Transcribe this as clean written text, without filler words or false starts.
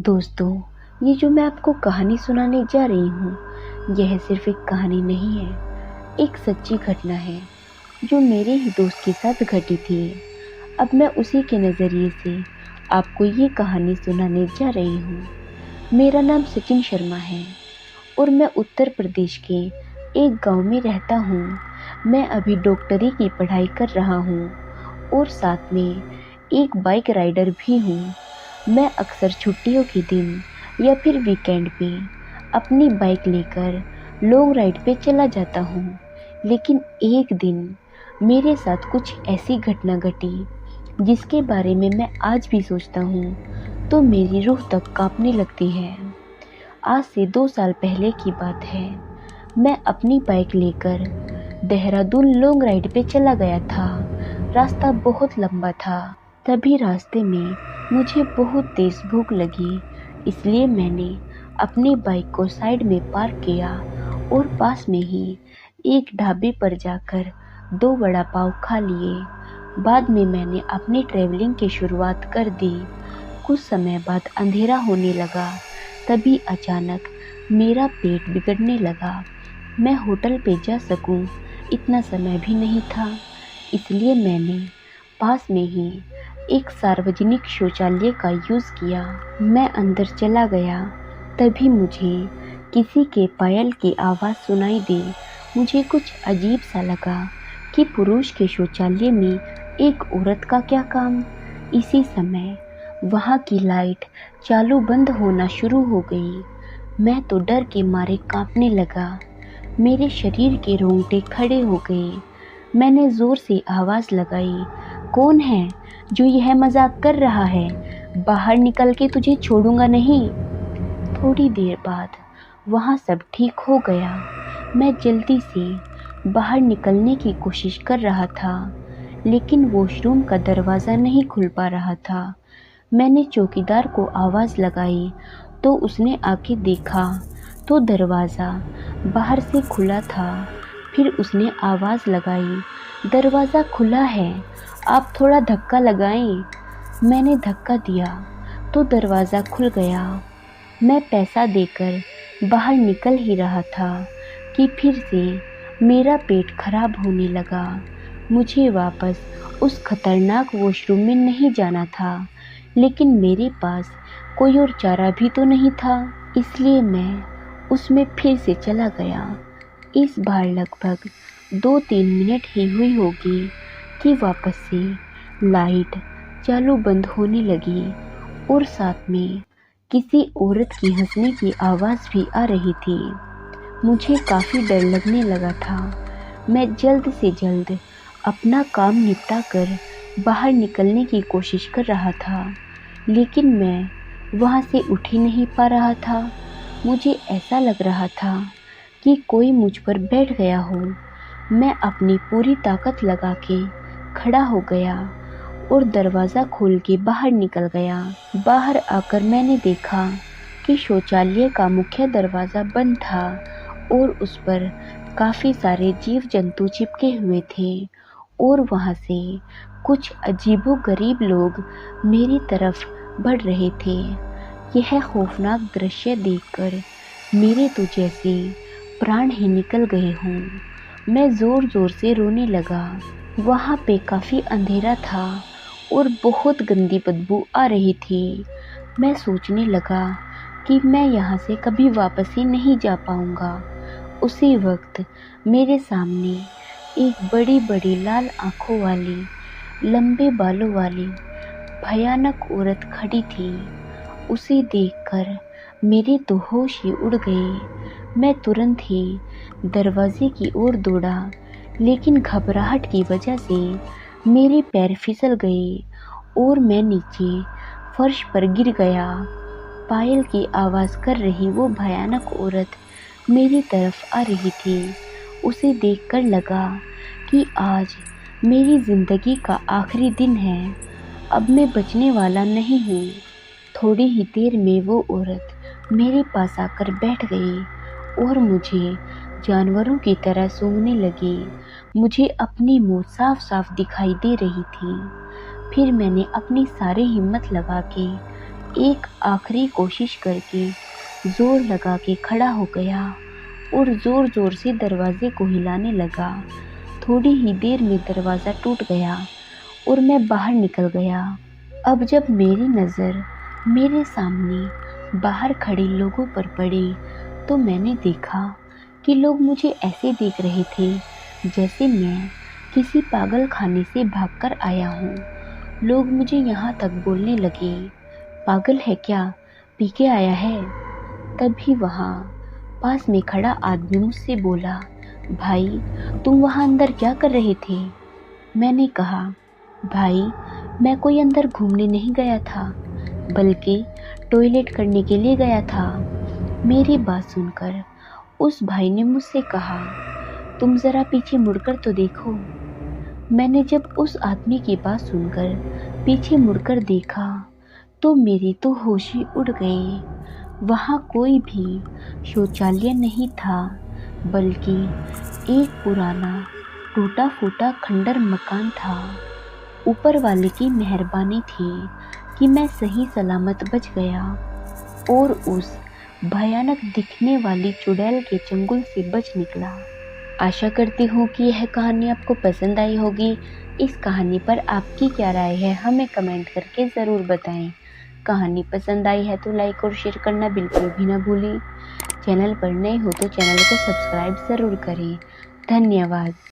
दोस्तों, ये जो मैं आपको कहानी सुनाने जा रही हूँ, यह सिर्फ एक कहानी नहीं है, एक सच्ची घटना है जो मेरे ही दोस्त के साथ घटी थी। अब मैं उसी के नज़रिए से आपको ये कहानी सुनाने जा रही हूँ। मेरा नाम सचिन शर्मा है और मैं उत्तर प्रदेश के एक गांव में रहता हूँ। मैं अभी डॉक्टरी की पढ़ाई कर रहा हूँ और साथ में एक बाइक राइडर भी हूँ। मैं अक्सर छुट्टियों के दिन या फिर वीकेंड पे अपनी बाइक लेकर लॉन्ग राइड पे चला जाता हूँ। लेकिन एक दिन मेरे साथ कुछ ऐसी घटना घटी जिसके बारे में मैं आज भी सोचता हूँ तो मेरी रूह तक कांपने लगती है। आज से 2 साल पहले की बात है। मैं अपनी बाइक लेकर देहरादून लॉन्ग राइड पे चला गया था। रास्ता बहुत लंबा था। तभी रास्ते में मुझे बहुत तेज भूख लगी, इसलिए मैंने अपनी बाइक को साइड में पार्क किया और पास में ही एक ढाबे पर जाकर 2 वड़ा पाव खा लिए। बाद में मैंने अपनी ट्रैवलिंग की शुरुआत कर दी। कुछ समय बाद अंधेरा होने लगा। तभी अचानक मेरा पेट बिगड़ने लगा। मैं होटल पे जा सकूं इतना समय भी नहीं था, इसलिए मैंने पास में ही एक सार्वजनिक शौचालय का यूज़ किया। मैं अंदर चला गया। तभी मुझे किसी के पायल की आवाज़ सुनाई दी। मुझे कुछ अजीब सा लगा कि पुरुष के शौचालय में एक औरत का क्या काम। इसी समय वहाँ की लाइट चालू बंद होना शुरू हो गई। मैं तो डर के मारे कांपने लगा। मेरे शरीर के रोंगटे खड़े हो गए। मैंने ज़ोर से आवाज़ लगाई, कौन है जो यह मजाक कर रहा है? बाहर निकल के तुझे छोड़ूंगा नहीं। थोड़ी देर बाद वहाँ सब ठीक हो गया। मैं जल्दी से बाहर निकलने की कोशिश कर रहा था, लेकिन वॉशरूम का दरवाज़ा नहीं खुल पा रहा था। मैंने चौकीदार को आवाज़ लगाई तो उसने आके देखा तो दरवाज़ा बाहर से खुला था। फिर उसने आवाज़ लगाई, दरवाज़ा खुला है, आप थोड़ा धक्का लगाएं। मैंने धक्का दिया तो दरवाज़ा खुल गया। मैं पैसा देकर बाहर निकल ही रहा था कि फिर से मेरा पेट खराब होने लगा। मुझे वापस उस खतरनाक वॉशरूम में नहीं जाना था, लेकिन मेरे पास कोई और चारा भी तो नहीं था, इसलिए मैं उसमें फिर से चला गया। इस बार लगभग 2-3 मिनट ही हुई होगी कि वापस से लाइट चालू बंद होने लगी और साथ में किसी औरत की हंसने की आवाज़ भी आ रही थी। मुझे काफ़ी डर लगने लगा था। मैं जल्द से जल्द अपना काम निपटा कर बाहर निकलने की कोशिश कर रहा था, लेकिन मैं वहाँ से उठ ही नहीं पा रहा था। मुझे ऐसा लग रहा था कि कोई मुझ पर बैठ गया हो। मैं अपनी पूरी ताकत लगा के खड़ा हो गया और दरवाज़ा खोल के बाहर निकल गया। बाहर आकर मैंने देखा कि शौचालय का मुख्य दरवाज़ा बंद था और उस पर काफ़ी सारे जीव जंतु चिपके हुए थे और वहाँ से कुछ अजीबोगरीब लोग मेरी तरफ बढ़ रहे थे। यह खौफनाक दृश्य देखकर मेरे तो जैसे प्राण ही निकल गए हों। मैं ज़ोर ज़ोर से रोने लगा। वहाँ पे काफ़ी अंधेरा था और बहुत गंदी बदबू आ रही थी। मैं सोचने लगा कि मैं यहाँ से कभी वापस ही नहीं जा पाऊँगा। उसी वक्त मेरे सामने एक बड़ी बड़ी लाल आँखों वाली, लंबे बालों वाली भयानक औरत खड़ी थी। उसे देखकर मेरे तो होश ही उड़ गए। मैं तुरंत ही दरवाजे की ओर दौड़ा, लेकिन घबराहट की वजह से मेरे पैर फिसल गए और मैं नीचे फर्श पर गिर गया। पायल की आवाज़ कर रही वो भयानक औरत मेरी तरफ आ रही थी। उसे देखकर लगा कि आज मेरी ज़िंदगी का आखिरी दिन है। अब मैं बचने वाला नहीं हूँ। थोड़ी ही देर में वो औरत मेरे पास आकर बैठ गई और मुझे जानवरों की तरह सूंघने लगी। मुझे अपनी मौत साफ साफ दिखाई दे रही थी। फिर मैंने अपनी सारी हिम्मत लगा के एक आखिरी कोशिश करके जोर लगा के खड़ा हो गया और जोर जोर से दरवाजे को हिलाने लगा। थोड़ी ही देर में दरवाज़ा टूट गया और मैं बाहर निकल गया। अब जब मेरी नज़र मेरे सामने बाहर खड़े लोगों पर पड़ी तो मैंने देखा कि लोग मुझे ऐसे देख रहे थे जैसे मैं किसी पागल खाने से भागकर आया हूँ। लोग मुझे यहाँ तक बोलने लगे, पागल है क्या, पी के आया है। तभी वहाँ पास में खड़ा आदमी मुझसे बोला, भाई तुम वहाँ अंदर क्या कर रहे थे। मैंने कहा, भाई मैं कोई अंदर घूमने नहीं गया था, बल्कि टॉयलेट करने के लिए गया था। मेरी बात सुनकर उस भाई ने मुझसे कहा, तुम ज़रा पीछे मुड़कर तो देखो। मैंने जब उस आदमी की बात सुनकर पीछे मुड़कर देखा तो मेरी तो होश ही उड़ गए। वहाँ कोई भी शौचालय नहीं था, बल्कि एक पुराना टूटा फूटा खंडर मकान था। ऊपर वाले की मेहरबानी थी कि मैं सही सलामत बच गया और उस भयानक दिखने वाली चुड़ैल के चंगुल से बच निकला। आशा करती हूँ कि यह कहानी आपको पसंद आई होगी। इस कहानी पर आपकी क्या राय है हमें कमेंट करके ज़रूर बताएं। कहानी पसंद आई है तो लाइक और शेयर करना बिल्कुल भी ना भूलें। चैनल पर नए हो तो चैनल को सब्सक्राइब ज़रूर करें। धन्यवाद।